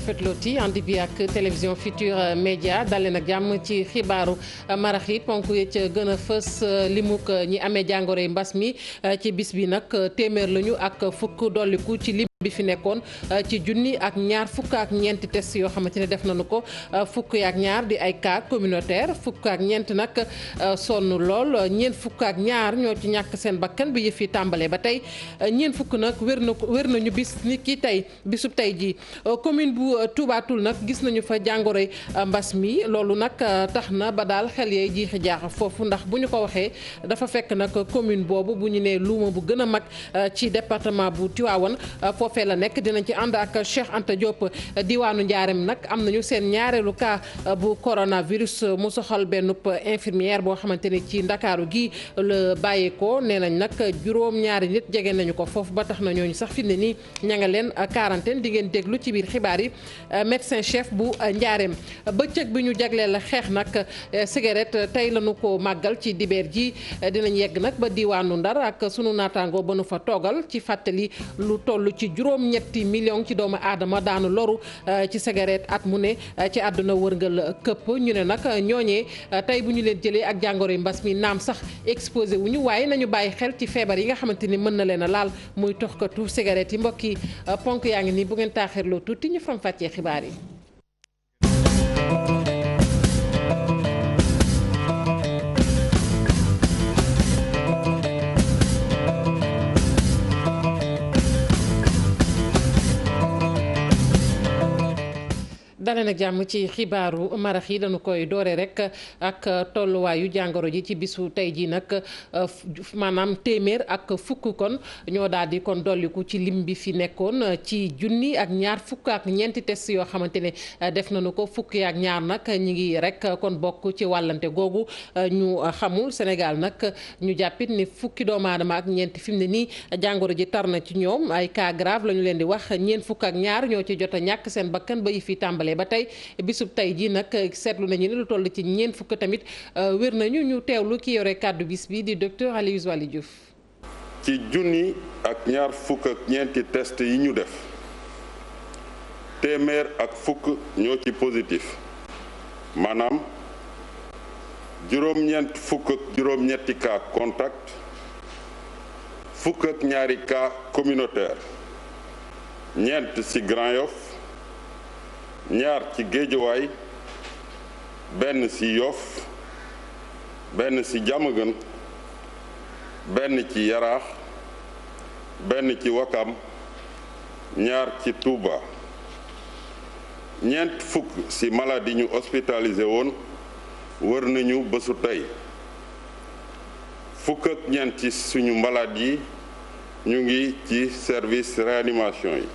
rafetlooti andi bi ak télévision Futurs Médias dalee nag jàmm ci xibaaru marax yi ponk yi ca gën a fës limuk ñi amee jàngoroy mbas mi ci bis bi nag téeméer lañu ak fukk dolliku ci lim bi fi nekkoon ci junni ak ñaar fukk ak ñeenti test yoo xamante ne def nañu ko fukk ak ñaar di ay cas communautaire fukk ak ñeent nag sonn lool ñeent fukk ak ñaar ñoo ci ñàkk seen bakkan bi yëf yi tàmbalee ba tey ñeent fukk nag wér nañu bis ni ki tey bisub tey ji commune bu Touba Toul nag gis nañu fa jàngoroy mbas mi loolu nag tax na ba daal xel yee jiixi jaax foofu ndax bu ñu ko waxee dafa fekk nag commune boobu bu ñu nee luuma bu gën a mag ci département bu Tivaouane foofee la nekk dinañ ci ànd ak Cheikh Anta Diop diwaanu Njaareem nag am nañu seen ñaareelu cas bu coronavirus mu soxal benn infirmière boo xamante ni ci Ndakaaru gi la bàyyeekoo nee nañ nag juróom-ñaari nit jege nañu ko foofu ba tax na ñooñu sax fi mu ne nii ña nga leen quarantaine di ngeen déglu ci biir xibaar yi médecin chef bu Njaareem bëccëg bi ñu jagleel la xeex nag cigarette tey lañu ko màggal ci dibeer ji dinañ yegg nag ba diwaanu Ndar ak sunu naataangoo ba nu fa toogal ci fàttali lu toll ci juróom-ñetti million ci doomu aadama daanu loru ci cigarette at mu ne ci àdduna wërngal këpp ñu ne nag ñooñee tey bu ñu leen jëlee ak jàngoro yi mbas mi naam sax exposé wuñu waaye nañu bàyyi xel ci feebar yi nga xamante ni mën na leen a laal muy toxkatu cigarette yi mbokk yi ponk yaa ngi nii bu ngeen taaxirloo tuuti ñu faram fàccee xibaar yi. dalee nag jàmm ci xibaaru marax yi dañu koy doore rek ak tolluwaayu jàngoro ji ci bisu tey ji nag maanaam téeméer ak fukk kon ñoo daal di kon dolliku ci lim bi fi nekkoon ci junni ak ñaar fukk ak ñeenti test yoo xamante ne def nañu ko fukki ak ñaar nag ñi ngi rek kon bokk ci wàllante googu ñu xamul Sénégal nag ñu jàppit ni fukki doomu aadama ak ñeenti fi mu ne nii jàngoro ji tar na ci ñoom ay cas grave la ñu leen di wax ñeent fukk ak ñaar ñoo ci jot a ñàkk seen bakkan ba yi fi tàmbalee ba tey bisub tey ji nag seetlu nañu ne lu toll ci ñeent fukk tamit wér nañu ñu teewlu ki yore kàddu bis bi di docteur Aliou Zouali Diouf. ci junni ak ñaar fukk ak ñeenti test yi ñu def téeméer ak fukk ñoo ci positif maanaam juróom-ñeent fukk ak juróom-ñetti cas contact fukk ak ñaari cas communautaire ñeent ci Grand Yoff ñaar ci Géejawaay benn ci Yoff benn ci Diamaguène benn ci Yaraax benn ci Wakam ñaar ci Touba ñeent fukk ci malade yi ñu hospitalisé woon wër nañu bésu tey fukk ak ñeent ci suñu malade yi ñu ngi ci service réanimation yi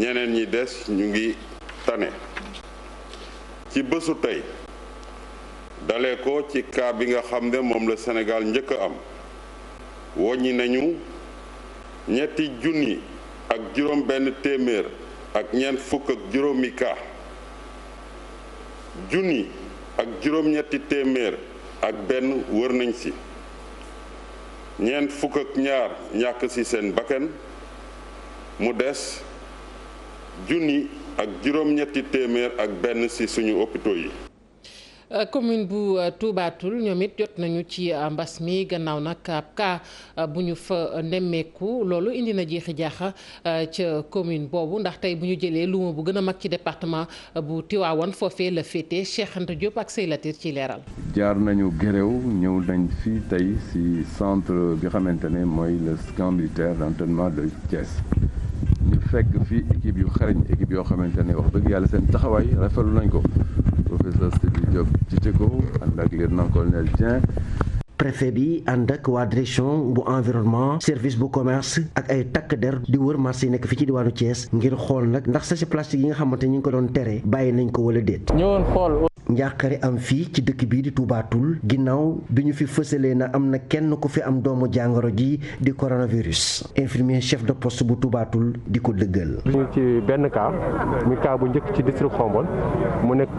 ñeneen ñi des ñu ngi tane ci bésu tey dalee ko ci cas bi nga xam ne moom la Sénégal njëkk a am woññi nañu ñetti junni ak juróom benn téeméer ak ñeent fukk ak juróomi cas junni ak juróom-ñetti téeméer ak benn wër nañ ci ñeent fukk ak ñaar ñàkk ci seen bakkan mu des junni ak juróom-ñetti téeméer ak benn ci suñu hôpitaux yi. commune bu Touba Toul ñoom it jot nañu ci mbas mi gannaaw nag ab cas bu ñu fa nemmeeku loolu indi na jeexi jaaxa ca commune boobu ndax tey bu ñu jëlee luuma bu gën a mag ci département bu Tivaouane foofee la féete Cheikh Anta Diop ak Seylatir ci leeral. jaar nañu Guéréo ñëw nañ fii tey ci centre bi xamante ne mooy le camp militaire d'entraînement de Thiès. ñu fekk fii équipe yu xarañ équipe yoo xamante ne wax dëgg yàlla seen taxawaay rafetlu nañ ko professeur Sidi Diop jiite ko ànd ak lieutenant-colonel Dieng. préfet bi ànd ak waa direction bu environnement service bu commerce ak ay takk der di wër marché yi nekk fii ci diwaanu Thiès ngir xool nag ndax sachet plastique yi nga xamante ñu ngi ko doon tere bàyyi nañ ko wala déet. njàqare am fii ci dëkk bii di Touba Toul ginnaaw bi ñu fi fësalee na am na kenn ku fi am doomu jàngoro ji di coronavirus infirmier chef de poste bu Touba Toul di ko dëggal. ñu ci benn cas muy cas bu njëkk ci district Khombole mu nekk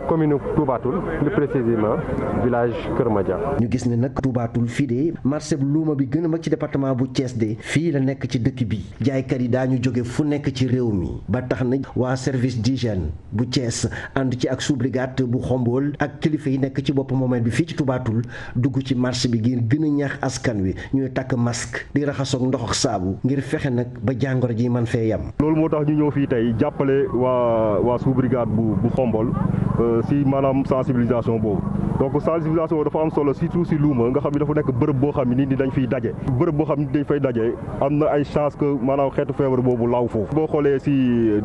commune Touba Toul plus précisément village Kër Madia. ñu gis ne nag Touba Toul fii de marché bu luuma bi gën a mag ci département bu Thiès de fii la nekk ci dëkk bi jaaykat yi daañu jóge fu nekk ci réew mi ba tax na waa service d'hygiène bu Thiès ànd ci ak sous-brigade bu Khombole ak kilifa yi nekk ci bopp moomeel bi fii ci Touba Toul dugg ci marché bi ngir gën a ñaax askan wi ñuy takk masque di raxasoog ndox ak saabu ngir fexe nag ba jàngoro ji man fee yam. loolu moo tax ñu ñëw fii tey jàppale waa sous-brigade bu Khombole si maanaam sensibilisation boobu donc sensibilisation dafa am solo surtout si luuma nga xam ne dafa nekk bërëb boo xam ne nit ñi dañ fiy daje bërëb boo xam ne dañ fay daje am na ay chance que maanaam xeetu feebar boobu law foofu. boo xoolee si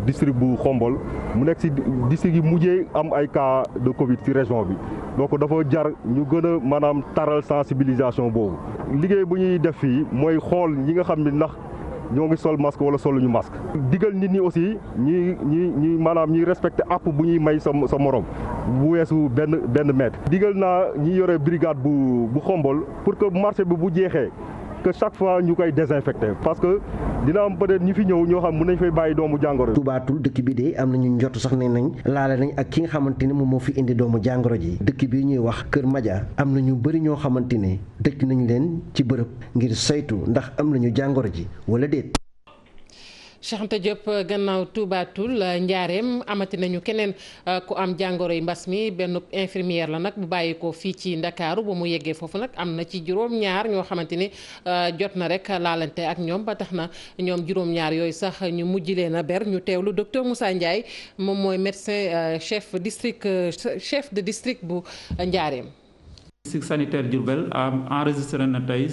district bu Khombole mu nekk si district yi mujjee am ay cas de Covid si région bi donc dafa jar ñu gën a maanaam taral sensibilisation boobu liggéey bu ñuy def fii mooy xool ñi nga xam ne ndax ñoo ngi sol masque wala soluñu masque digal nit ñi aussi ñi maanaam ñuy respecté app bu ñuy may sa morom bu weesu benn mètre. digal naa ñi yore brigade bu Khombole pour que marché bi bu jeexee que chaque fois ñu koy désinfecté parce que dina am peut-être ñi fi ñëw ñoo xam mën nañ fay bàyyi doomu jàngoro. Touba Toul dëkk bi de am nañu njott sax ne nañ laale nañ ak ki nga xamante ne moom moo fi indi doomu jàngoro ji dëkk bi ñuy wax Kër Madia am na ñu bëri ñoo xamante ne dëkk nañ leen ci bërëb ngir saytu ndax am nañu jàngoro ji wala déet. Cheikh Anta Diop gannaaw Touba Toul Njaareem amati nañu keneen ku am jàngoro yi mbas mi benn infirmière la nag bu bàyyi ko fii ci Ndakaaru ba mu yeggee foofu nag am na ci juróom-ñaar ñoo xamante ni jot na rek laalante ak ñoom ba tax na ñoom juróom-ñaar yooyu sax ñu mujj leen a ber ñu teewlu docteur Moussa Ndiaye moom mooy médecin chef de district bu Njaareem. district sanitaire Diourbel enregistré na tey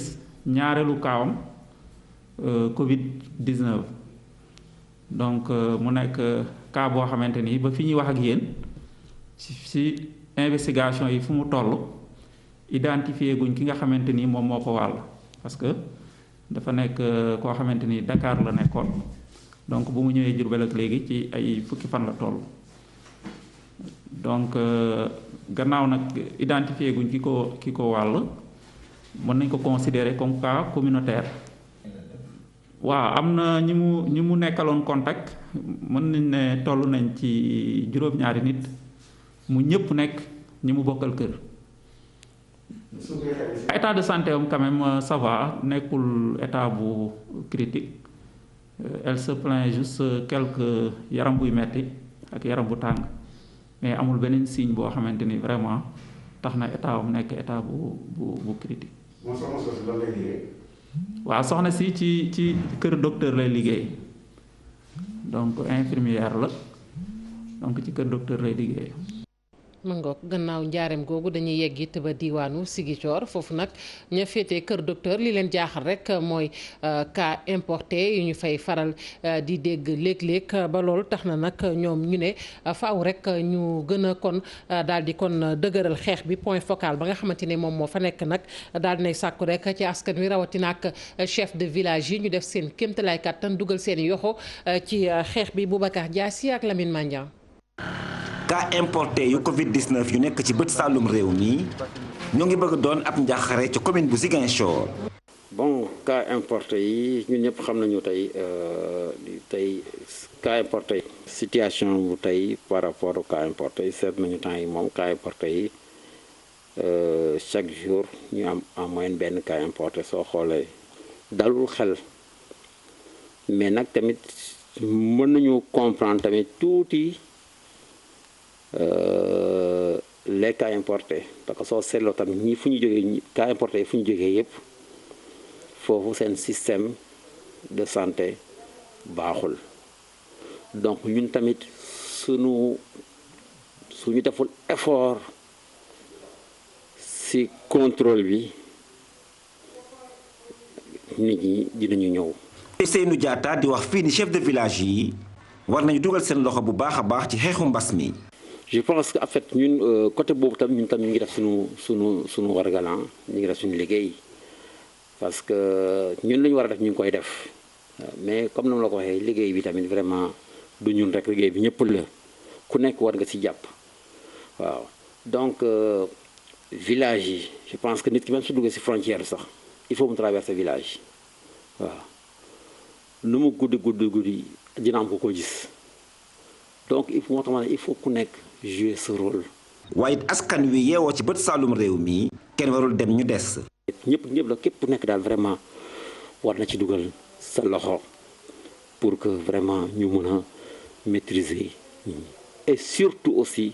ñaareelu kaawam Covid 19. donc mu nekk cas boo xamante ni ba fi ñuy wax ak yéen ci investigation yi fu mu toll identifié guñ ki nga xamante ni moom moo ko wàll parce que dafa nekk koo xamante ni Dakar la nekkoon donc bu mu ñëwee Diourbel ak léegi ci ay fukki fan la toll donc gannaaw nag identifié guñ ki ko wàll mën nañ ko considérer comme cas communautaire. waaw am na ñi mu nekkaloon contact mën nañ ne toll nañ ci juróom-ñaari nit mu ñëpp nekk ñi mu bokkal kër. état de santé am quand même ça va nekkul état bu critique elle se plaint juste quelques yaram buy metti ak yaram bu tàng mais amul beneen signe boo xamante ni vraiment tax na état am nekk état bu critique. waaw soxna si ci kër docteur lay liggéey donc infirmière la donc ci kër docteur lay liggéey. ma ngoog gannaaw njaareem googu dañuy yegg it ba diwaanu Ziguinchor foofu nag ña féetee kër docteur li leen jaaxal rek mooy cas importé yu ñu fay faral di dégg léeg-léeg ba loolu tax na nag ñoom ñu ne faaw rek ñu gën a kon daal di kon dëgëral xeex bi point focal ba nga xamante ne moom moo fa nekk nag daal di nay sàkku rek ci askan wi rawatina ak chef de village yi ñu def seen kéemtalaay kàttan dugal seen yoxo ci xeex bi Boubacar Diassi ak Lamine Mandiang. cas importé yu Covid 19 yu nekk ci bët sàllum réew mi ñoo ngi bëgg doon ab njaaxare ci commune bu Ziguinchor. bon cas importé yi ñun ñëpp xam nañu tey cas importé situation bu tey par rapport au cas importé seet nañu temps yi moom cas importé yi chaque jour ñu am en moyenne benn cas importé soo xoolee dalul xel mais nag tamit mën nañu comprendre tamit tuuti. Les cas importés parce que soo seetloo tamit ñii fu ñu jógee cas importés fu ñu jógee yëpp foofu seen système de santé baaxul donc ñun tamit suñu deful effort ci contrôle bi nit ñi dinañu ñëw. Seynou Diatta di wax fii ni chef de village yi war nañu dugal seen loxo bu baax a baax ci xeexu mbas mi. je pense que en fait ñun côté boobu tam ñun tam ñu ngi def suñu wargalan ñu ngi def suñu liggéey parce que ñun lu ñu war a def ñu ngi koy def mais comme na la ko waxee liggéey bi tamit vraiment du ñun rek liggéey bi ñëpp la ku nekk war nga ci jàpp waaw donc village yi je pense que nit ki même su duggee ci frontière sax il faut mu traverser village waaw nu mu guddi dina am ko gis donc il faut moo tax il faut ku nekk jouer ce rôle. waaye askan wi yeewoo ci bët saalum réew mi kenn warul dem ñu des. ñëpp la képp ku nekk daal vraiment war na ci dugal sa loxo pour que vraiment ñu mën a maîtriser et surtout aussi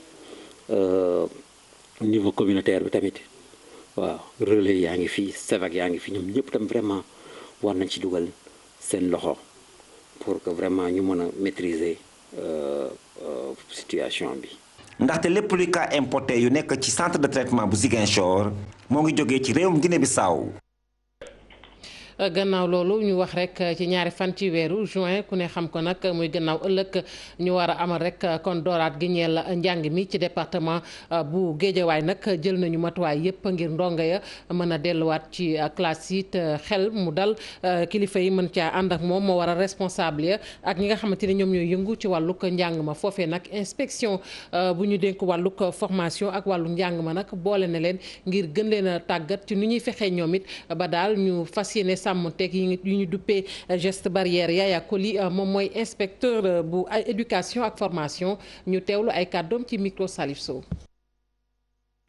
niveau communautaire bi tamit waaw relais yaa ngi fi SEVAC yaa ngi fi ñoom ñëpp tam vraiment war nañ ci dugal seen loxo pour que vraiment ñu mën a maîtriser situation bi. ndaxte lépp luy cas importé yu nekk ci centre de traitement bu Ziguinchor moo ngi jógee ci réewum Guinée-Bissau. gannaaw loolu ñu wax rek ci ñaari fan ci weeru juin ku ne xam ko nag muy gannaaw ëllëg ñu war a amal rek kon dooraat gi ñeel njàng mi ci département bu Géejawaay nag jël nañu matuwaay yépp ngir ndongo ya mën a delluwaat ci classe yi xel mu dal kilifa yi mën caa ànd ak moom moo war a responsable ya ak ñi nga xamante ni ñoom ñooy yëngu ci wàllug njàng ma foofee nag inspection bu ñu dénk wàllug formation ak wàllu njàng ma nag boole na leen ngir gën leen a tàggat ci nu ñuy fexee ñoom it ba daal ñu fas yéene sàmmonteeg yi ñu duppee geste barrière Yaya Koli moom mooy inspecteur bu éducation ak formation ñu teewlu ay kàddoom ci micro Salif Sow.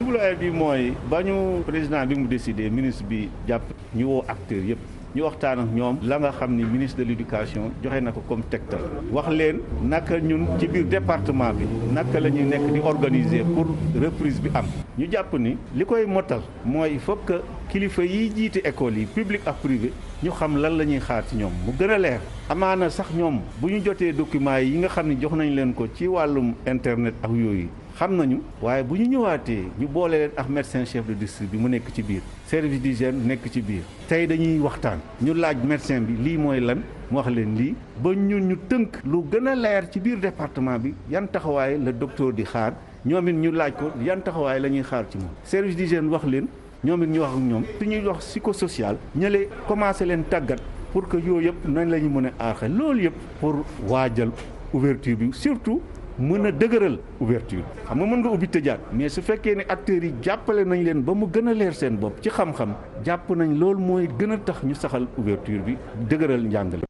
jubluwaay bi mooy ba ñu président bi mu décidé ministre bi jàpp ñu woo acteurs yëpp ñu waxtaan ak ñoom la nga xam ni ministre de l'éducation joxe na ko comme tegtal wax leen naka ñun ci biir département bi naka la ñuy nekk di organiser pour reprise bi am ñu jàpp ni li koy motal mooy il faut que kilifa yi jiite école yi public ak privé ñu xam lan la ñuy xaar ci ñoom mu gën a leer amaana sax ñoom bu ñu jotee documents yi nga xam ne jox nañ leen ko ci wàllum internet ak yooyu xam nañu waaye bu ñu ñëwaatee ñu boole leen ak médecin chef de district bi mu nekk ci biir service d'hygiène nekk ci biir tey dañuy waxtaan ñu laaj médecin bi lii mooy lan mu wax leen lii ba ñun ñu tënk lu gën a leer ci biir département bi yan taxawaay la docteur di xaar ñoom it ñu laaj ko yan taxawaay la ñuy xaar ci moom service d'hygiène wax leen ñoom it ñu wax ak ñoom su ñuy wax psychosocial ñële commencé leen tàggat pour que yooyu yëpp nañ la ñu mën a aar loolu yëpp pour waajal ouverture bi surtout mën a dëgëral ouverture xam nga mën nga ubbi tëjaat mais su fekkee ne acteurs yi jàppale nañ leen ba mu gën a leer seen bopp ci xam-xam jàpp nañ loolu mooy gën a tax ñu saxal ouverture bi dëgëral njàngale.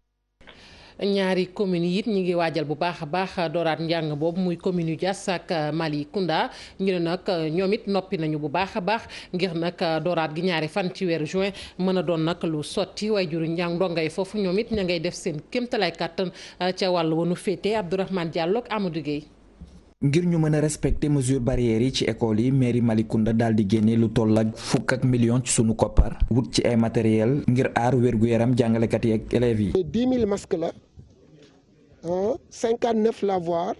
ñaari communes yi it ñu ngi waajal bu baax a baax dooraat njàng boobu muy commune yu Diass ak Malicounda ñu ne nag ñoom it noppi nañu bu baax a baax ngir nag dooraat gi ñaari fan ci weeru juin mën a doon nag lu sotti waaye juru njàng ndongay foofu ñoom it ña ngay def seen kéemtalaay kàttan ca wàllu wanu féete Abdourahmane Diallo ak Amadou Gueye. ngir ñu mën a respecter mesures barrières yi ci école yi mairie Malicounda daal di génne lu toll ak $10 millions ci sunu koppar wut ci ay matériel ngir aar wér-gu-yaram jàngalekat yi ak élèves yi. 10 000 masques la 59 lavoirs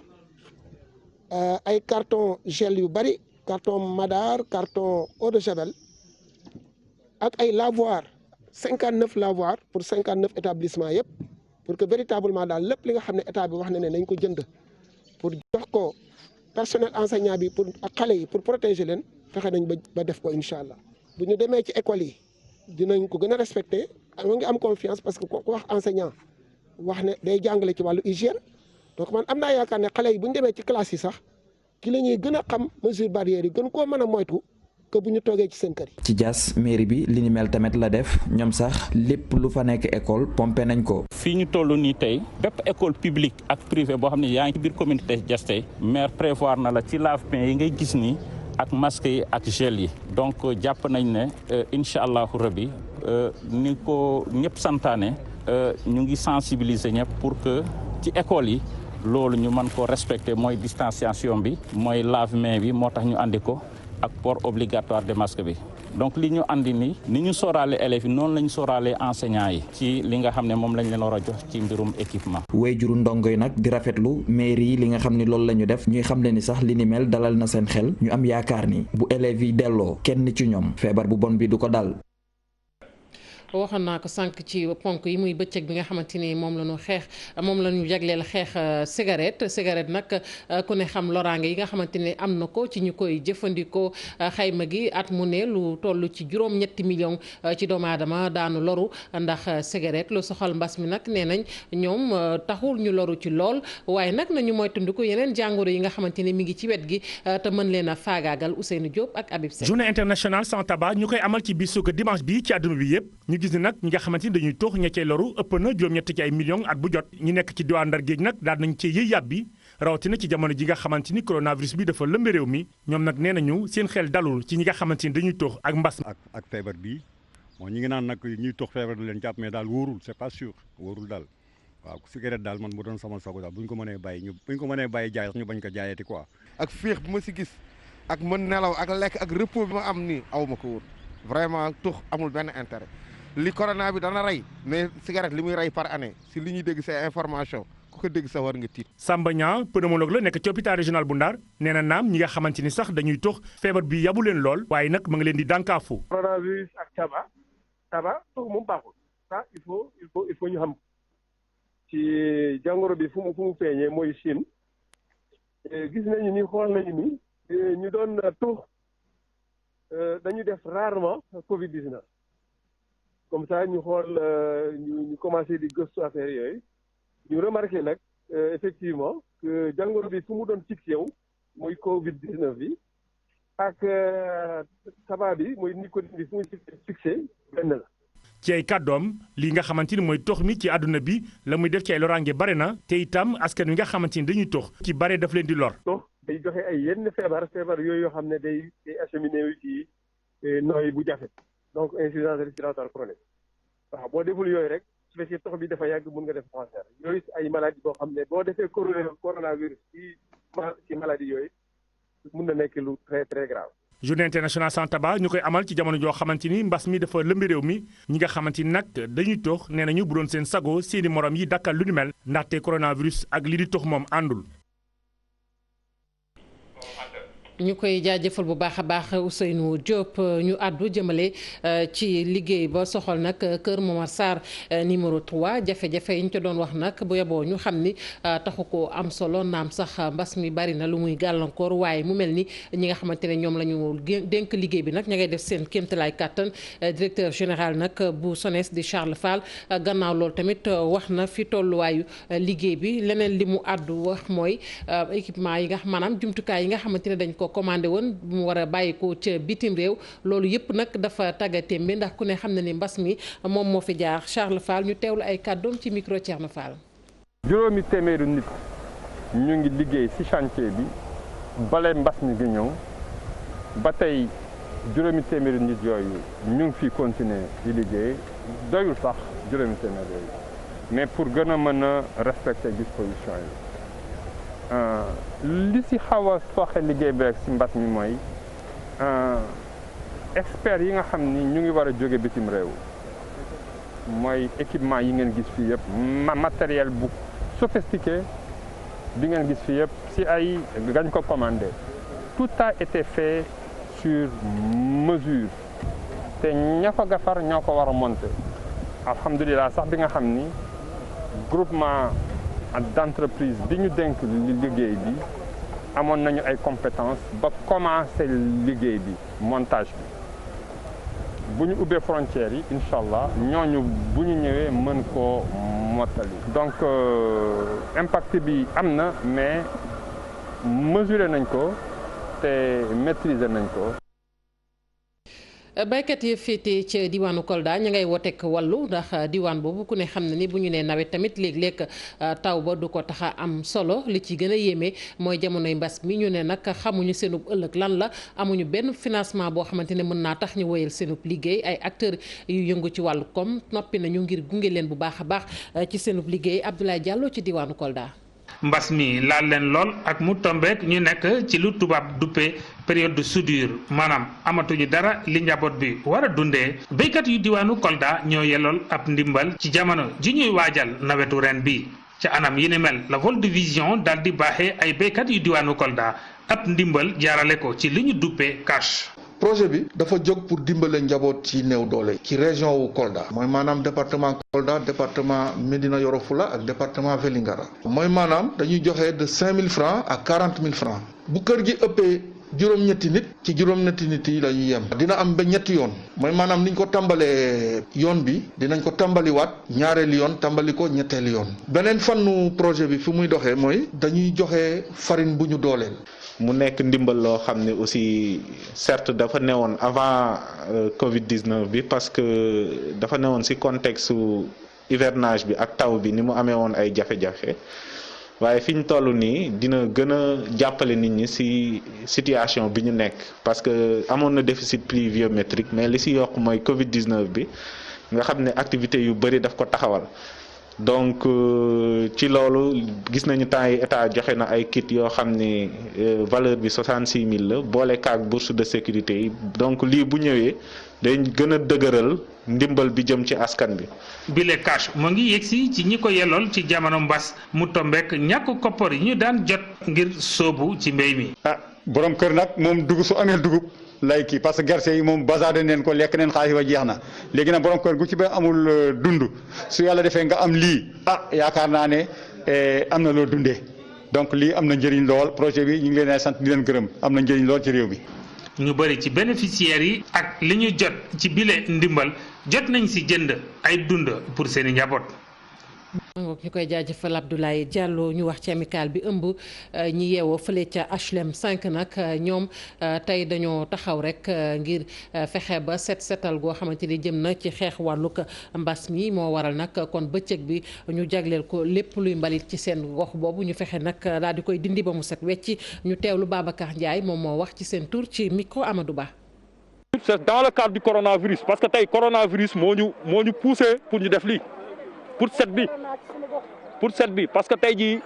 ay carton gel yu bari carton madar carton eau de javel ak ay lavoirs 59 lavoirs pour 59 établissements yëpp pour que véritablement daal lépp li nga xam ne état bi wax na ne nañ ko jënd pour jox ko. personnel enseignant bi pour ak xale yi pour protéger leen fexe nañ ba def ko incha allah bu ñu demee ci école yi dinañ ko gën a respecté mu ngi am confiance parce que ku wax enseignant wax ne day jàngale ci wàllu hygiène donc man am naa yaakaar ne xale yi bu ñu demee ci classe yi sax ki la ñuy gën a xam mesure barrière yi gën koo mën a moytu que bu ñu toogee ci seen kër yi. ci Diass mairie bi li ni mel tamit la def ñoom sax lépp lu fa nekk école pompé nañ ko. fii ñu toll nii tey bépp école publique ak privé boo xam ne yaa ngi ci biir communauté Diass tey maire prévoir na la ci lave-mains yi ngay gis nii ak masque yi ak gel yi donc jàpp nañ ne incha allahu rabi ni ko ñëpp santaane ñu ngi sensibiliser ñëpp pour que ci école yi loolu ñu mën ko respecter mooy distanciation bi mooy lave-mains bi moo tax ñu andi ko. ak port obligatoire de masque bi donc li ñu andi ni ñu sóoraale élèves yi noonu la ñu sóoraale enseignants yi ci li nga xam ne moom lañ leen war a jox ci mbirum équipement. waajuru ndongo yi nag di rafetlu mairie yi li nga xam ni loolu la ñu def ñuy xam ne ni sax li ni mel dalal na seen xel ñu am yaakaar ni bu élèves yi delloo kenn ci ñoom feebar bu bon bi du ko dal. waxoon naa ko sànq ci ponk yi muy bëccëg bi nga xamante ni moom la ñu jagleel xeex cigarette nag ku ne xam loraange yi nga xamante ni am na ko ci ñu koy jëfandikoo xayma gi at mu ne lu toll ci juróom-ñetti millions ci doomu aadama daanu loru ndax cigarette lu soxal mbas mi nag nee nañ ñoom taxul ñu loru ci lool waaye nag nañu moytandiku yeneen jàngoro yi nga xamante ni mi ngi ci wet gi te mën leen a faagaagal. Ousseynou Diop ak Habib Seck. journée internationale sans tabac ñu koy amal ci bisu dimanche bi ci àdduna bi yëpp ñu gis ni nag ñi nga xamante ni dañuy tux ña cay loru ëpp na juróom-ñett ci ay millions at bu jot ñu nekk ci diwaan Ndar géej nag daal nañ ci yëy yàbbi rawatina ci jamono ji nga xamante ni coronavirus bi dafa lëmbe réew mi ñoom nag nee nañu seen xel dalul ci ñi nga xamante ni dañuy tux ak mbas ak feebar bi bon ñi ngi naan nag ñuy tux feebar du leen jàpp mais daal wóorul c'est pas sûr wóorul daal waaw cigarette daal man bu doon sama sago daal bu ñu ko mënee bàyyi jaay ñu bañ ko jaayati quoi. ak féex bi ma si gis ak mën nelaw ak lekk ak repos bi ma am nii aw ma ko woon vraiment tux amul benn intérêt li corona bi dana rey mais cigarette li muy rey par année si li ñuy dégg say information ku ko dégg sa war nga tiit. Samba Niang pneumologue la nekk ci hôpital régional bu Ndar nee na naam ñi nga xamante ni sax dañuy tux feebar bi yabu leen lool waaye nag ma ngi leen di dànkaafu. coronavirus ak tabac tux moom baaxul ça il faut ñu xam ci jàngoro bi fu mu feeñee mooy Chine gis nañu ni xool nañu ni ñu doon tux dañu def rarement Covid-19 comme ça ñu xool ñu commencé di gëstu affaire yooyu ñu remarqué nag effectivement que jàngoro bi fu mu doon fixé wu mooy Covid-19 bi ak tabac bi mooy nicotine bi fu mu fixé benn la. ci ay kàddoom lii nga xamante ni mooy tox mi ci àdduna bi la muy def ci ay loraange bare na te itam askan wi nga xamante ni dañuy tox ci bare daf leen di lor. tox day joxe ay yenn feebar yooyu yoo xam ne day acheminé wu ci nooy bu jafe donc insuffisance respiratoire chronique waaw boo deful yooyu rek su fekkee tox bi dafa yàgg mun nga def cancer yooyu ay maladie boo xam ne boo defee coronavirus ci maladie yooyu mun na nekk lu très très grave. journée internationale sans tabac ñu koy amal ci jamono joo xamante ni mbas mi dafa lëmbi réew mi ñi nga xamante ni nag dañuy tox nee nañu bu doon seen sago seeni morom yi dakkal lu ni mel ndaxte coronavirus ak li di tox moom àndul. ñu koy jaajëfal bu baax a baax Ousseynou Diop ñu àddu jëmale ci liggéey ba soxal nag Kër Momar Sarr numéro 3 jafe-jafe yi ñu ca doon wax nag bu yeboo ñu xam ni taxu ko am solo naam sax mbas mi bari na lu muy gàllankoor waaye mu mel ni ñi nga xamante ne ñoom la ñu dénk liggéey bi nag ña ngay def seen kéemtalaay kàttan directeur général nag bu SONES di Charles Fall gannaaw loolu tamit wax na fi tolluwaayu liggéey bi leneen li mu àddu wax mooy équipement yi nga maanaam jumtukaay yi nga xamante ne dañ ko commandé woon mu war a bàyyi ko ca bitim réew loolu yëpp nag dafa tàggatémbe ndax ku ne xam na ni mbas mi moom moo fi jaar Charles Fall ñu teewlu ay kàddoom ci micro Thierno Fall. juróomi téeméeri nit ñu ngi liggéey ci chantier bi bale mbas mi gi ñëw ba tey juróomi téeméeri nit yooyu ñu ngi fi continuer di liggéey doyul sax juróomi téeméer yooyu mais pour gën a mën a respecter disposition yi. li ci xaw a sooxe liggéey bi rek ci mbas mi mooy experts yi nga xam ni ñu ngi war a jóge bitim réew mooy équipement yi ngeen gis fii yëpp matériel bu sophistiqué bi ngeen gis fii yëpp ci ay gañ ko commandé tout a été fait sur mesure te ña ko gafar ñoo ko war a monter alhamdulilah sax bi nga xam ni groupement d'entreprise bi ñu dénk liggéey bi amoon nañu ay compétences ba commencer liggéey bi montage bi bu ñu ubbee frontières yi incha allah ñooñu bu ñu ñëwee mën koo mottali. donc impact bi am na mais mesurer nañ ko te maîtriser nañ ko. baykat yi féete ca diwaanu Kolda ña ngay wooteek wàllu ndax diwaan boobu ku ne xam na ni bu ñu nee nawet tamit léeg-léeg taw ba du ko tax a am solo li ci gën a yéeme mooy jamonoy mbas mi ñu ne nag xamuñu seenub ëllëg lan la amuñu benn financement boo xamante ne mën naa tax ñu woyal seenub liggéey ay acteurs yu yëngu ci wàllu koom noppi nañu ngir gunge leen bu baax a baax ci seenub liggéey Abdoulaye Diallo ci diwaanu Kolda. mbas mi laal leen lool ak mu tombeek ñu nekk ci lu tubaab duppee période de soudure maanaam amatuñu dara li njaboot bi war a dundee béykat yu diwaanu Kolda ñoo yelool ab ndimbal ci jamono ji ñuy waajal nawetu ren bi ca anam yi ni mel la Vol de Vision daal di baaxee ay béykat yu diwaanu Kolda ab ndimbal jaarale ko ci li ñu duppee cash. projet bi dafa jóg pour dimbale njaboot ci néew doole ci région wu Kolda mooy maanaam département Kolda département Médina Yoro Foulah ak département Vélingara mooy maanaam dañuy joxe de 5000 francs à 40 000 francs bu kër gi ëppee juróom-ñetti nit ci juróom-ñetti nit yi la ñuy yem dina am ba ñetti yoon mooy maanaam niñ ko tàmbalee yoon bi dinañ ko tàmbaliwaat ñaareelu yoon tàmbali ko ñetteelu yoon beneen fannu projet bi fu muy doxee mooy dañuy joxe farine bu ñu dooleel. mu nekk ndimbal loo xam ne aussi certes dafa newoon avant Covid-19 bi parce que dafa newoon ci contexte su hivernage bi ak taw bi ni mu amee woon ay jafe-jafe. waaye fi ñu toll nii dina gën a jàppale nit ñi ci situation bi ñu nekk parce que amoon na déficit pluviométrique mais li ci yokk mooy Covid-19 bi nga xam ne activité yu bari daf ko taxawal donc ci loolu gis nañu temps yi état joxe na ay kit yoo xam ne valeur bi 66 000 la boole kaak bourse de sécurité yi donc lii bu ñëwee dañ gën a dëgëral ndimbal bi jëm ci askan bi. bile cash moo ngi yegsi ci ñi ko yellool ci jamono mbas mu tombeek ñàkk koppar yi ñu daan jot ngir sóobu ci mbéy mi. borom kër nag moom dugub su amee dugub lay kii parce que gerte yi moom basaade neen ko lekk neen xaalis ba jeex na léegi nag borom kër gu ci ba amul dund su yàlla defee nga am lii yaakaar naa ne am na loo dundee donc lii am na njëriñ lool projet bi ñu ngi leen ay sant di leen gërëm am na njëriñ lool ci réew mi. ñu bëri ci bénéficiaires yi ak li ñu jot ci bile ndimbal jot nañ ci jënd ay dund pour seeni njaboot. ñu koy jaajëfal Abdoulaye Diallo ñu wax ci amical bi ëmb ñi yeewoo fële ca HLM 5 nag ñoom tey dañoo taxaw rek ngir fexe ba setal goo xamante ni jëm na ci xeex wàllug mbas mi moo waral nag kon bëccëg bi ñu jagleel ko lépp luy mbalit ci seen gox boobu ñu fexe nag daal di koy dindi ba mu set wecc ñu teewlu Babacar Ndiaye moom moo wax ci seen tur ci micro Amadou Ba. C'est dans le cadre du coronavirus parce que tey coronavirus moo ñu poussé pour ñu def lii. pour set bi parce que tey jii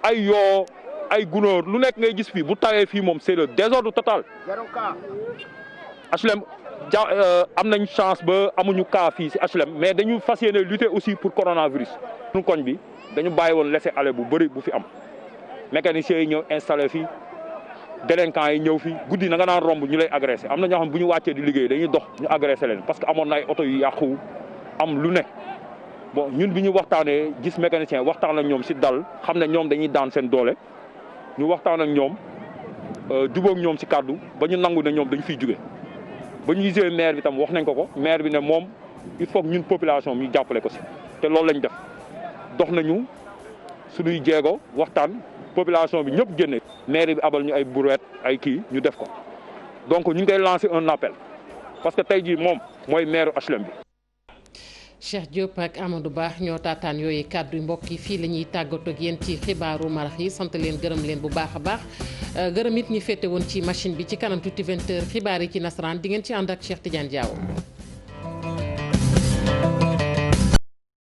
ay yoo ay gunóor lu nekk ngay gis fii bu tawee fii moom c'est le désordre total HLM am nañ chance ba amuñu cas fii ci HLM mais dañu fas yéene lutter aussi pour coronavirus. suñu koñ bi dañu bàyyi woon laisser aller bu bëri bu fi am mécaniciens yi ñëw installé fii délinquants yi ñëw fii guddi na nga naan romb ñu lay agressé am na ñoo xam bu ñu wàccee di liggéey dañuy dox ñu agressé leen parce que amoon na ay oto yu yàqu am lu ne. bon ñun bi ñu waxtaanee gis mécanicien waxtaan ak ñoom ci dal xam ne ñoom dañuy daan seen doole ñu waxtaan ak ñoom jubóog ñoom ci kàddu ba ñu nangu ne ñoom dañu fiy jóge ba ñu gisee maire bi tam wax nañ ko maire bi ne moom il faut que ñun population bi ñu jàppale ko ci te loolu lañ def dox nañu suñuy jéego waxtaan population bi ñëpp génne maire bi abal ñu ay brouette ay kii ñu def ko donc ñu ngi koy lancer un appel parce que tey jii moom mooy maire HLM bi. Cheikh Diop ak Amadou Ba ñoo taataan yooyu kàddu mbokk yi fii la ñuy tàggatoo ak yéen ci xibaaru marax yi sant leen gërëm leen bu baax a baax gërëm it ñi féete woon ci machine bi ci kanam tuuti 20h xibaar yi ci nasaraan di ngeen ci ànd ak Cheikh Tidiane Diaw.